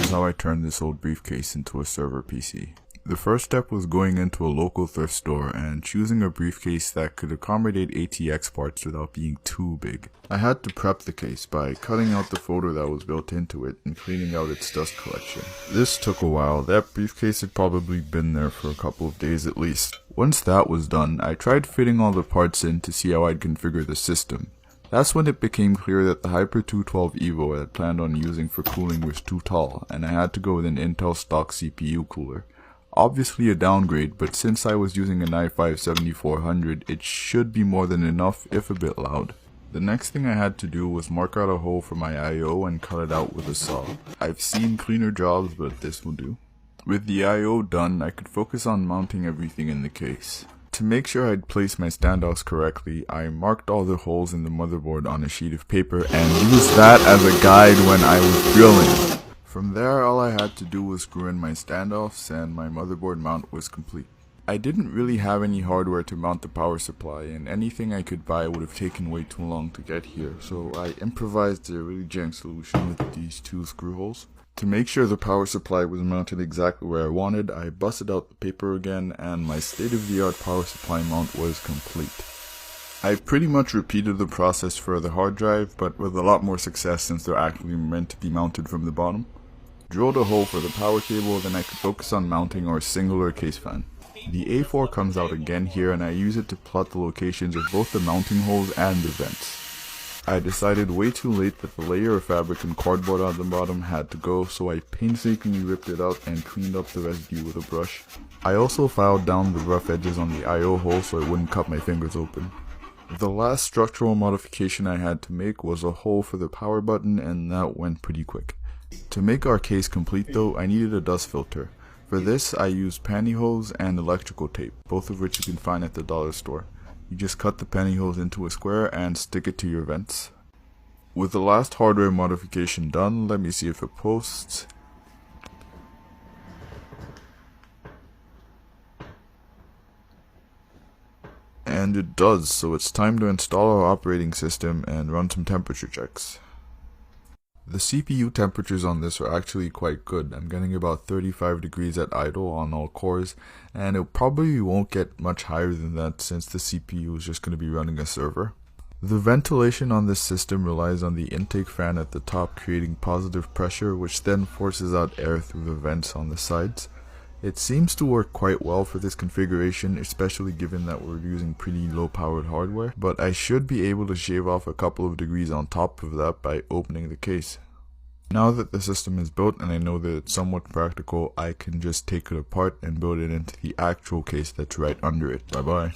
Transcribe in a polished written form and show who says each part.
Speaker 1: is how I turned this old briefcase into a server PC. The first step was going into a local thrift store and choosing a briefcase that could accommodate ATX parts without being too big. I had to prep the case by cutting out the folder that was built into it and cleaning out its dust collection. This took a while. That briefcase had probably been there for a couple of days at least. Once that was done, I tried fitting all the parts in to see how I'd configure the system. That's when it became clear that the Hyper 212 Evo I had planned on using for cooling was too tall, and I had to go with an Intel stock CPU cooler. Obviously a downgrade, but since I was using an i5-7400, it should be more than enough, if a bit loud. The next thing I had to do was mark out a hole for my I/O and cut it out with a saw. I've seen cleaner jobs, but this will do. With the I/O done, I could focus on mounting everything in the case. To make sure I'd place my standoffs correctly, I marked all the holes in the motherboard on a sheet of paper and used that as a guide when I was drilling. From there, all I had to do was screw in my standoffs and my motherboard mount was complete. I didn't really have any hardware to mount the power supply, and anything I could buy would have taken way too long to get here, so I improvised a really jank solution with these two screw holes. To make sure the power supply was mounted exactly where I wanted, I busted out the paper again and my state-of-the-art power supply mount was complete. I pretty much repeated the process for the hard drive, but with a lot more success since they're actually meant to be mounted from the bottom. Drilled a hole for the power cable, then I could focus on mounting our singular case fan. The A4 comes out again here and I use it to plot the locations of both the mounting holes and the vents. I decided way too late that the layer of fabric and cardboard on the bottom had to go, so I painstakingly ripped it out and cleaned up the residue with a brush. I also filed down the rough edges on the I/O hole so it wouldn't cut my fingers open. The last structural modification I had to make was a hole for the power button, and that went pretty quick. To make our case complete though, I needed a dust filter. For this I used pantyhose and electrical tape, both of which you can find at the dollar store. You just cut the pantyhose into a square and stick it to your vents. With the last hardware modification done, let me see if it posts. And it does, so it's time to install our operating system and run some temperature checks. The CPU temperatures on this are actually quite good. I'm getting about 35 degrees at idle on all cores, and it probably won't get much higher than that since the CPU is just going to be running a server. The ventilation on this system relies on the intake fan at the top creating positive pressure, which then forces out air through the vents on the sides. It seems to work quite well for this configuration, especially given that we're using pretty low powered hardware, but I should be able to shave off a couple of degrees on top of that by opening the case. Now that the system is built and I know that it's somewhat practical, I can just take it apart and build it into the actual case that's right under it. Bye bye.